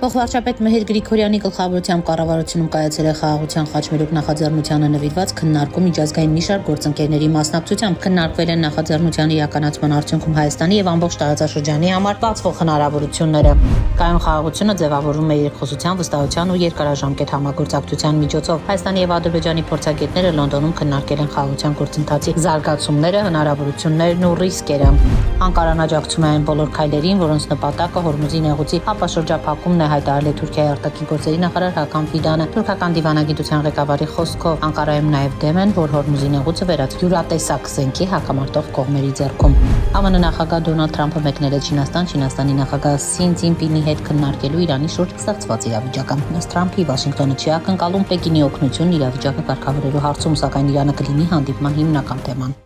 Փոխվարչապետ Մեհեր Գրիգորյանի գլխավորությամբ կառավարությունում կայացել է խաղաղության խաչմերուկ նախաձեռնությանը նվիրված քննարկում միջազգային մի շարք գործընկերների մասնակցությամբ քննարկվել են նախաձեռնության իրականացման արդյունքում Հայաստանի եւ ամբողջ տարածաշրջանի համար բացվող հնարավորությունները։ Կայուն խաղաղությունը ձևավորվում է երկխոսության, վստահության ու երկարաժամկետ համագործակցության միջոցով։ Հայաստանի եւ Ադրբեջանի փորձագետները Լոնդոնում քննարկել են խաղաղության գործընթացի զարգացումները, հնարավորություններն ու ռիսկերը։ Անկարան աջակցում է այն բոլոր քայլերին, որոնց նպատակը Հորմուզի նեղուցի ապաշրջափակումն է, հայտարարել է Թուրքիայի արտաքին գործերի նախարար Հական Ֆիդանը։ Թուրքական դիվանագիտության ղեկավարի խոսքով Անկարայում նաև դեմ են, որ Հորմուզի նեղուցը վերածվի յուրատեսակ զենքի հակամարտող կողմերի ձեռքում։ ԱՄՆ նախագահ Դոնալդ Թրամփը մեկնել է Չինաստանի նախագահ Սին Ցզինպինի հետ քննարկելու Իրանի շուրջ ստեղծված իրավիճակը։ Ըստ Թրամփի, Վաշինգտոնը չի ակնկալում Պեկինի օգնությունն իրավիճակը կարգավորելու հարցում, սակայն Իրանը կլինի հանդիպման հիմնական թեման։